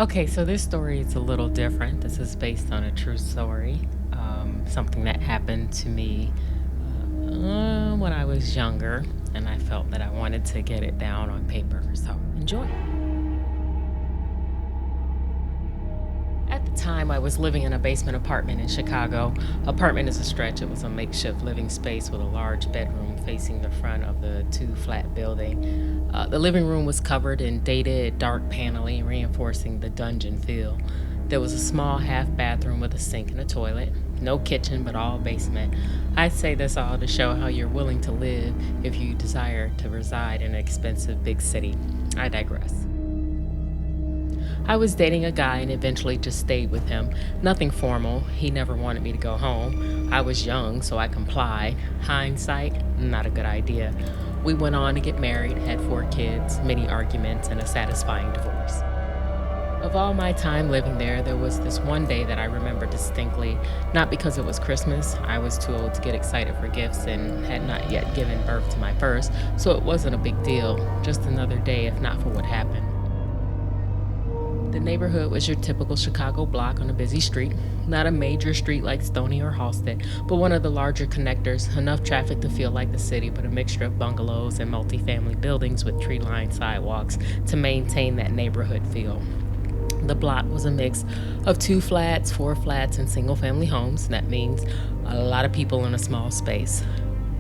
Okay, so this story is a little different. This is based on a true story, something that happened to me when I was younger, and I felt that I wanted to get it down on paper. So enjoy. At the time, I was living in a basement apartment in Chicago. Apartment is a stretch. It was a makeshift living space with a large bedroom facing the front of the two-flat building. The living room was covered in dated, dark paneling, reinforcing the dungeon feel. There was a small half bathroom with a sink and a toilet. No kitchen, but all basement. I say this all to show how you're willing to live if you desire to reside in an expensive big city. I digress. I was dating a guy and eventually just stayed with him. Nothing formal. He never wanted me to go home. I was young, so I complied. Hindsight, not a good idea. We went on to get married, had 4 kids, many arguments, and a satisfying divorce. Of all my time living there, there was this one day that I remember distinctly, not because it was Christmas. I was too old to get excited for gifts and had not yet given birth to my first, so it wasn't a big deal. Just another day, if not for what happened. The neighborhood was your typical Chicago block on a busy street. Not a major street like Stony or Halsted, but one of the larger connectors, enough traffic to feel like the city, but a mixture of bungalows and multifamily buildings with tree-lined sidewalks to maintain that neighborhood feel. The block was a mix of 2 flats, 4 flats, and single-family homes. That means a lot of people in a small space.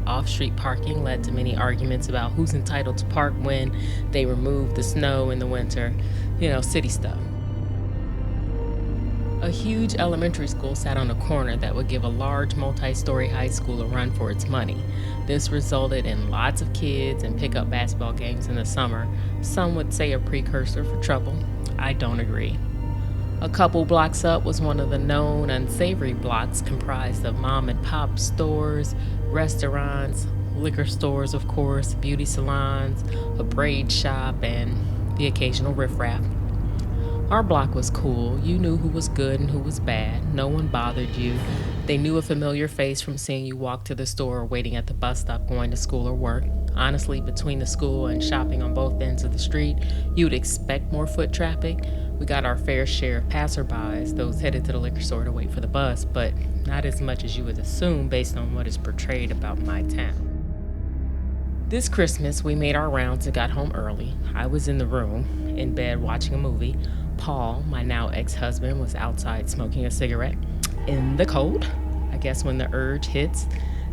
Off-street parking led to many arguments about who's entitled to park when they removed the snow in the winter. City stuff. A huge elementary school sat on a corner that would give a large multi-story high school a run for its money. This resulted in lots of kids and pickup basketball games in the summer. Some would say a precursor for trouble. I don't agree. A couple blocks up was one of the known unsavory blocks comprised of mom and pop stores, restaurants, liquor stores, of course, beauty salons, a braid shop, and the occasional riffraff. Our block was cool. You knew who was good and who was bad. No one bothered you. They knew a familiar face from seeing you walk to the store or waiting at the bus stop going to school or work. Honestly, between the school and shopping on both ends of the street, you'd expect more foot traffic. We got our fair share of passerbys, those headed to the liquor store to wait for the bus, but not as much as you would assume based on what is portrayed about my town. This Christmas, we made our rounds and got home early. I was in the room, in bed watching a movie. Paul, my now ex-husband, was outside smoking a cigarette in the cold. I guess when the urge hits,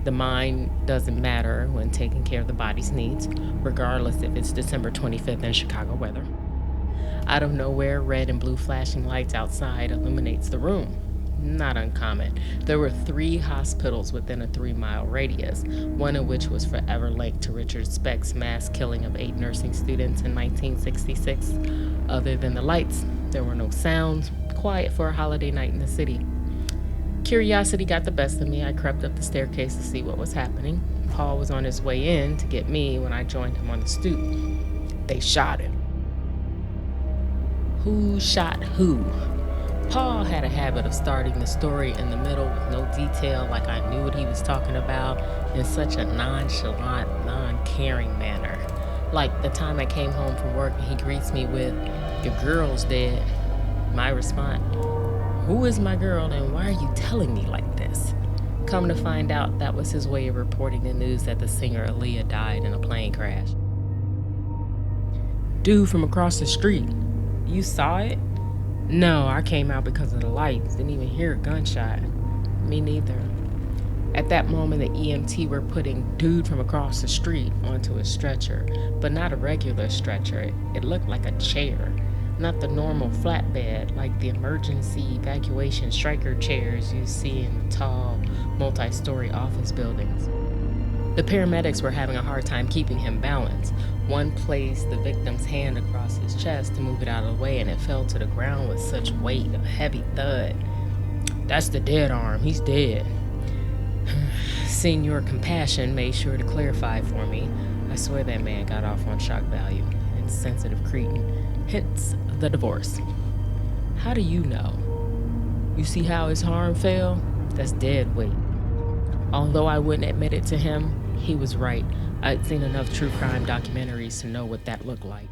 the mind doesn't matter when taking care of the body's needs, regardless if it's December 25th in Chicago weather. Out of nowhere, red and blue flashing lights outside illuminates the room. Not uncommon. There were 3 hospitals within a 3-mile radius, one of which was forever linked to Richard Speck's mass killing of 8 nursing students in 1966. Other than the lights, there were no sounds, quiet for a holiday night in the city. Curiosity got the best of me. I crept up the staircase to see what was happening. Paul was on his way in to get me when I joined him on the stoop. They shot him. Who shot who? Paul had a habit of starting the story in the middle with no detail, like I knew what he was talking about, in such a nonchalant, non-caring manner. Like the time I came home from work and he greets me with, "Your girl's dead." My response, "Who is my girl and why are you telling me like this?" Come to find out, that was his way of reporting the news that the singer Aaliyah died in a plane crash. "Dude from across the street. You saw it?" "No, I came out because of the lights. Didn't even hear a gunshot." "Me neither." At that moment, the EMT were putting dude from across the street onto a stretcher, but not a regular stretcher. It looked like a chair, not the normal flatbed like the emergency evacuation striker chairs you see in the tall, multi-story office buildings. The paramedics were having a hard time keeping him balanced. One placed the victim's hand across his chest to move it out of the way, and it fell to the ground with such weight, a heavy thud. "That's the dead arm. He's dead." Senior Compassion made sure to clarify for me. I swear that man got off on shock value. Insensitive cretin. Hence the divorce. "How do you know?" "You see how his arm fell? That's dead weight." Although I wouldn't admit it to him, he was right. I'd seen enough true crime documentaries to know what that looked like.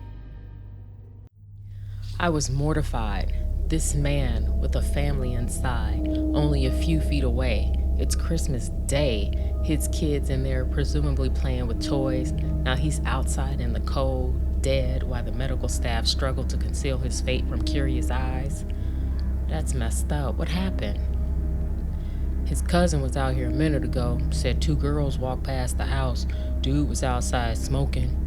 I was mortified. This man with a family inside, only a few feet away. It's Christmas Day. His kids in there presumably playing with toys. Now he's outside in the cold, dead, while the medical staff struggle to conceal his fate from curious eyes. That's messed up. What happened? His cousin was out here a minute ago. Said 2 girls walked past the house. Dude was outside smoking.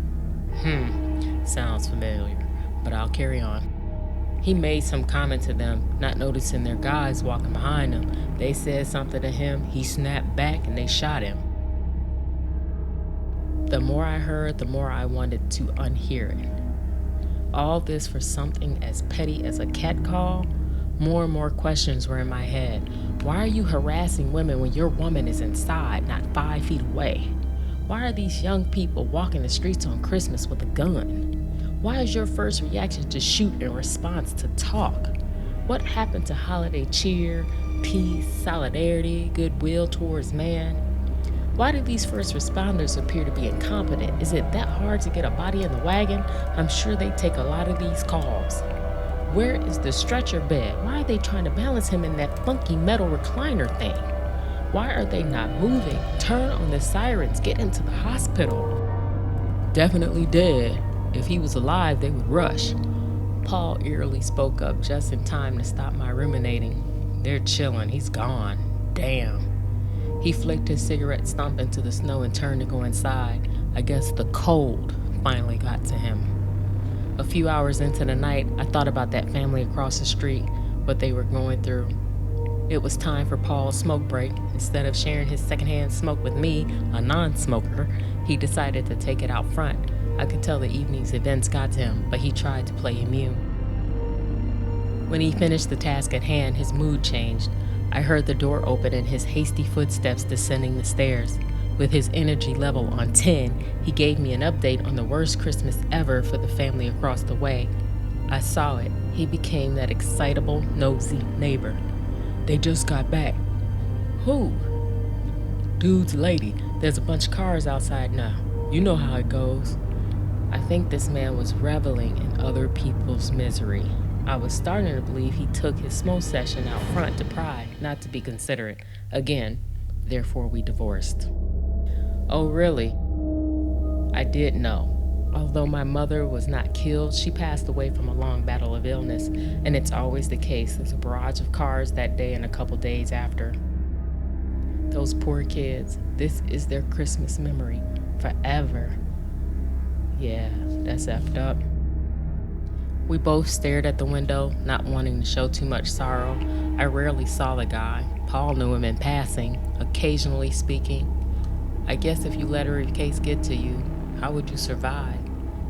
Sounds familiar, but I'll carry on. He made some comment to them, not noticing their guys walking behind him. They said something to him, he snapped back, and they shot him. The more I heard, the more I wanted to unhear it. All this for something as petty as a catcall? More and more questions were in my head. Why are you harassing women when your woman is inside, not 5 feet away? Why are these young people walking the streets on Christmas with a gun? Why is your first reaction to shoot in response to talk? What happened to holiday cheer, peace, solidarity, goodwill towards man? Why do these first responders appear to be incompetent? Is it that hard to get a body in the wagon? I'm sure they take a lot of these calls. Where is the stretcher bed? Why are they trying to balance him in that funky metal recliner thing? Why are they not moving? Turn on the sirens, get into the hospital. Definitely dead. If he was alive, they would rush. Paul eerily spoke up just in time to stop my ruminating. They're chilling. He's gone. Damn. He flicked his cigarette stump into the snow and turned to go inside. I guess the cold finally got to him. A few hours into the night, I thought about that family across the street, what they were going through. It was time for Paul's smoke break. Instead of sharing his secondhand smoke with me, a non-smoker, he decided to take it out front. I could tell the evening's events got to him, but he tried to play immune. When he finished the task at hand, his mood changed. I heard the door open and his hasty footsteps descending the stairs. With his energy level on 10, he gave me an update on the worst Christmas ever for the family across the way. I saw it. He became that excitable, nosy neighbor. They just got back. Who? Dude's lady. There's a bunch of cars outside now. You know how it goes. I think this man was reveling in other people's misery. I was starting to believe he took his smoke session out front to pry, not to be considerate. Again, therefore we divorced. Oh, really? I did know. Although my mother was not killed, she passed away from a long battle of illness, and it's always the case. There's a barrage of cars that day and a couple days after. Those poor kids, this is their Christmas memory, forever. Yeah, that's effed up. We both stared at the window, not wanting to show too much sorrow. I rarely saw the guy. Paul knew him in passing, occasionally speaking. I guess if you let her case get to you, how would you survive?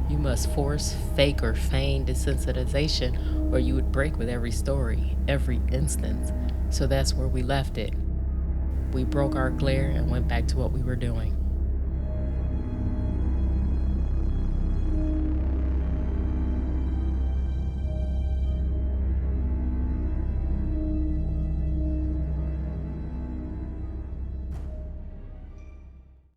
You must force, fake, or feign desensitization, or you would break with every story, every instance. So that's where we left it. We broke our glare and went back to what we were doing.